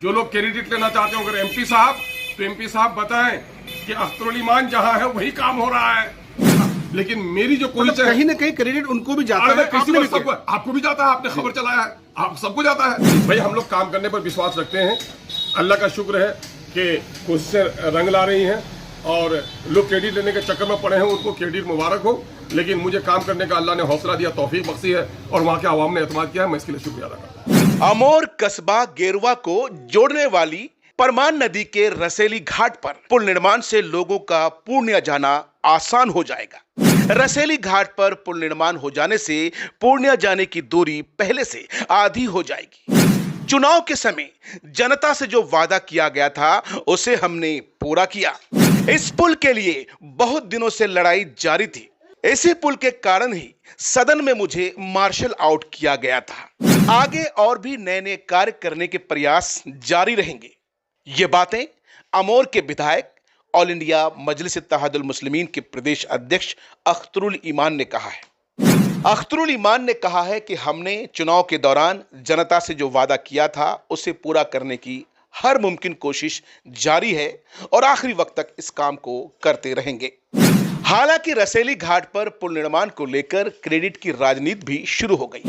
जो लोग कैंडिडेट लेना चाहते हो अगर एमपी साहब, तो एमपी साहब बताएं कि अख्तरुल ईमान जहां है वही काम हो रहा है। लेकिन मेरी जो कोशिश है, कहीं ना कहीं क्रेडिट उनको भी जाता है, आपको भी जाता है, आपने खबर चलाया है, आप सबको जाता है। भाई हम लोग काम करने पर विश्वास रखते हैं। अल्लाह का शुक्र है कि कोशिशें रंग ला रही हैं और लोग क्रेडिट लेने के चक्कर में पड़े हैं, उनको क्रेडिट मुबारक हो। लेकिन मुझे काम करने का अल्लाह ने हौसला दिया, तौफीक बख्शी है और वहाँ के आवाम ने एतमाद किया है, मैं इसके लिए शुक्रिया अदा करता हूँ। अमोर कस्बा गेरुआ को जोड़ने वाली परमान नदी के रसेली घाट पर पुल निर्माण से लोगों का पूर्णिया जाना आसान हो जाएगा। रसेली घाट पर पुल निर्माण हो जाने से पूर्णिया जाने की दूरी पहले से आधी हो जाएगी। चुनाव के समय जनता से जो वादा किया गया था उसे हमने पूरा किया। इस पुल के लिए बहुत दिनों से लड़ाई जारी थी। इसी पुल के कारण ही सदन में मुझे मार्शल आउट किया गया था। आगे और भी नए नए कार्य करने के प्रयास जारी रहेंगे। ये बातें अमोर के विधायक ऑल इंडिया मजलिस इत्तेहादुल मुस्लिमीन के प्रदेश अध्यक्ष अख्तरुल ईमान ने कहा है। अख्तरुल ईमान ने कहा है कि हमने चुनाव के दौरान जनता से जो वादा किया था उसे पूरा करने की हर मुमकिन कोशिश जारी है और आखिरी वक्त तक इस काम को करते रहेंगे। हालांकि रसेली घाट पर पुल निर्माण को लेकर क्रेडिट की राजनीति भी शुरू हो गई।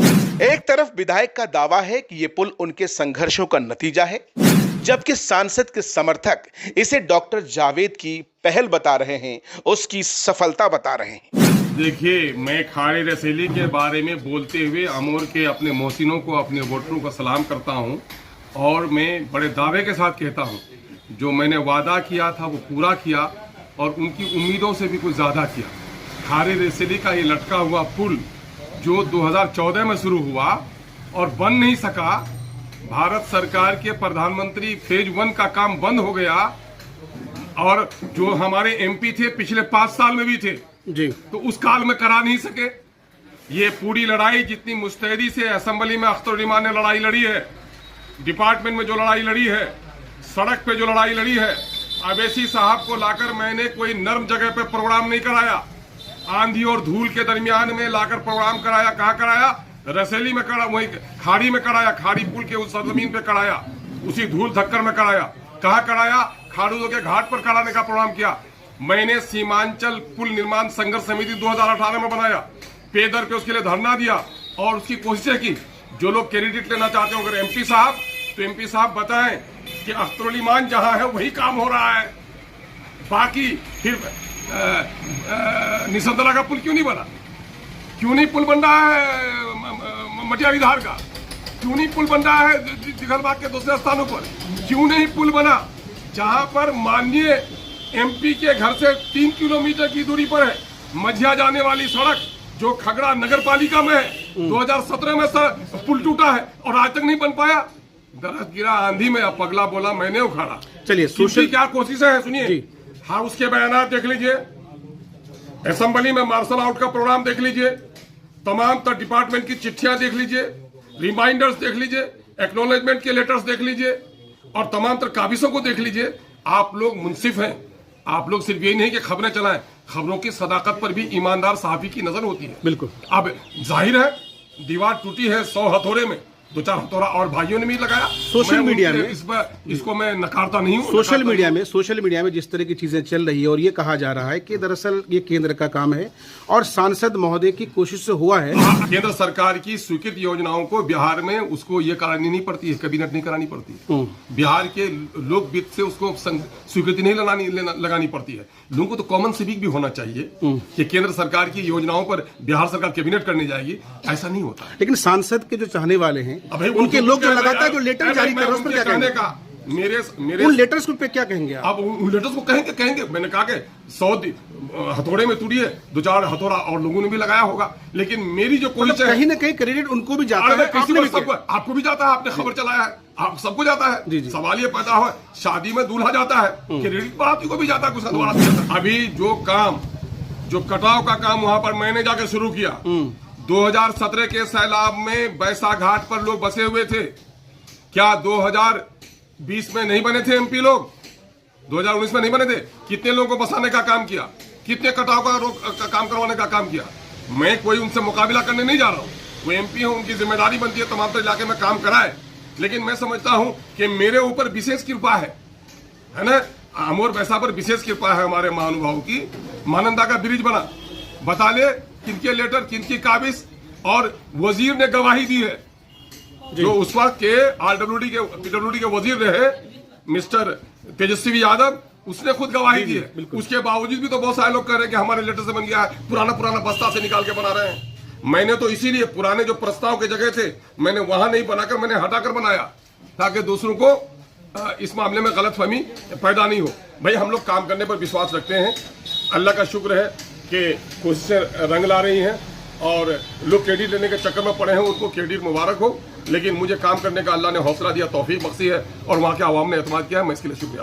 एक तरफ विधायक का दावा है कि यह पुल उनके संघर्षों का नतीजा है, जबकि सांसद के समर्थक इसे डॉक्टर जावेद की पहल बता रहे हैं, उसकी सफलता बता रहे हैं। देखिए, मैं खाड़ी रसेली के बारे में बोलते हुए अमोर के अपने मोहसिनों को, अपने वोटरों को सलाम करता हूं और मैं बड़े दावे के साथ कहता हूं, जो मैंने वादा किया था वो पूरा किया और उनकी उम्मीदों से भी कुछ ज्यादा किया। खाड़ी रसेली का ये लटका हुआ पुल जो 2014 में शुरू हुआ और बन नहीं सका, भारत सरकार के प्रधानमंत्री फेज 1 का काम बंद हो गया और जो हमारे एमपी थे पिछले 5 साल में भी थे जी, तो उस काल में करा नहीं सके। ये पूरी लड़ाई जितनी मुस्तैदी से असेंबली में अख्तरुल ईमान ने लड़ाई लड़ी है, डिपार्टमेंट में जो लड़ाई लड़ी है, सड़क पे जो लड़ाई लड़ी है, अवैसी साहब को लाकर मैंने कोई नर्म जगह पे प्रोग्राम नहीं कराया, आंधी और धूल के दरमियान में लाकर प्रोग्राम कराया। कहाँ कराया? रसेली में करा, वही खाड़ी में कराया, खाड़ी पुल के उस सरजमीन पे कराया, उसी धूल धक्कर में कराया। कहाँ कराया? खाड़ू के घाट पर कराने का प्रोग्राम किया। मैंने सीमांचल पुल निर्माण संघर्ष समिति 2018 में बनाया, पेदर पे उसके लिए धरना दिया और उसकी कोशिशें की। जो लोग कैंडिडेट लेना चाहते हो अगर एमपी साहब, तो एमपी साहब बताएं कि अख्तरुल ईमान जहां है वही काम हो रहा है। बाकी फिर निसंतला का पुल क्यों नहीं बना? क्यों नहीं पुल बन रहा है मटिया विधार का? क्यों नहीं पुल बन रहा है दिघलबाग के दूसरे स्थानों पर? क्यों नहीं पुल बना जहां पर माननीय एमपी के घर से 3 किलोमीटर की दूरी पर है मझिया जाने वाली सड़क जो खगड़ा नगर पालिका में है? 2017 में पुल टूटा है और आज तक नहीं बन पाया। दरख्त गिरा आंधी में, अब पगला बोला मैंने उखाड़ा। चलिए, सोशल क्या कोशिशें हैं सुनिए। हाँ, उसके बयान देख लीजिए, असेंबली में मार्शल आउट का प्रोग्राम देख लीजिए, तमाम तर डिपार्टमेंट की चिट्ठियां देख लीजिए, रिमाइंडर्स देख लीजिए, एक्नॉलेजमेंट के लेटर्स देख लीजिए और तमाम तर काबिजों को देख लीजिए। आप लोग मुंसिफ हैं, आप लोग सिर्फ यही नहीं कि खबरें चलाएं, खबरों की सदाकत पर भी ईमानदार सहाफी की नजर होती है। बिल्कुल। अब जाहिर है दीवार टूटी है 100 हथौड़े में, 2-4 हथौड़ा और भाइयों ने भी लगाया। सोशल मीडिया में इसको मैं नकारता नहीं हूँ। सोशल मीडिया में जिस तरह की चीजें चल रही है और ये कहा जा रहा है कि दरअसल ये केंद्र का काम है और सांसद महोदय की कोशिश से हुआ है। केंद्र सरकार की स्वीकृत योजनाओं को बिहार में उसको ये करानी नहीं पड़ती है, कैबिनेट नहीं करानी पड़ती है। बिहार के लोक वित्त से उसको स्वीकृति नहीं लगानी पड़ती है। लोगों को तो कॉमन सिविक भी होना चाहिए कि केंद्र सरकार की योजनाओं पर बिहार सरकार कैबिनेट करने जाएगी, ऐसा नहीं होता। लेकिन सांसद के जो चाहने वाले हैं उनके लोग जो लगातार जो लेटर जारी कर रहे हैं उस पर क्या कहने का? मेरे उन लेटर्स पे क्या कहेंगे आप? अब उन लेटर्स को कहेंगे मैंने कहा कि 100 हथौड़े में टूटी है, 2-4 हथौड़ा और लोगों ने भी लगाया होगा। लेकिन मेरी जो कोशिश है, कहीं ना कहीं क्रेडिट उनको भी जाता है, आपको भी जाता है, आपने खबर चलाया है, आप सबको जाता है। सवाल ये पैदा हुआ, शादी में दूल्हा जाता है, क्रेडिट बाराती को भी जाता है, कुछ दोबारा जाता है। अभी जो कटाव का काम वहां पर मैंने जाकर शुरू किया, 2017 के सैलाब में बैसा घाट पर लोग बसे हुए थे। क्या 2020 में नहीं बने थे एमपी लोग? 2019 में नहीं बने थे? कितने लोगों को बसाने का काम किया, कितने कटाव का काम करवाने का काम किया। मैं कोई उनसे मुकाबला करने नहीं जा रहा हूँ, वो एमपी है, उनकी जिम्मेदारी बनती है तमाम इलाके में काम कराए। लेकिन मैं समझता हूं कि मेरे ऊपर विशेष कृपा है ना। अमोर वैसा पर विशेष कृपा है हमारे महानुभाव की। महानंदा का ब्रिज बना, बता ले किनके लेटर, किनकी काबिज, और वजीर ने गवाही दी है। जो उस वक्त के पीडब्ल्यूडी के वजीर रहे मिस्टर तेजस्वी यादव, उसने खुद गवाही दी है। उसके बावजूद भी तो बहुत सारे लोग कह रहे हैं कि हमारे लेटर से बन गया है, पुराना बस्ता से निकाल के बना रहे हैं। मैंने तो इसीलिए पुराने जो प्रस्ताव के जगह थे मैंने वहां नहीं बनाकर, मैंने हटाकर बनाया ताकि दूसरों को इस मामले में गलतफहमी पैदा नहीं हो। भाई हम लोग काम करने पर विश्वास रखते हैं। अल्लाह का शुक्र है कि कोशिशें रंग ला रही हैं और लोग क्रेडिट लेने के चक्कर में पड़े हैं, उनको क्रेडिट मुबारक हो। लेकिन मुझे काम करने का अल्लाह ने हौसला दिया, तौफीक बख्शी है और वहाँ के आवाम ने एतमाद किया है। मैं इसके लिए शुक्रिया।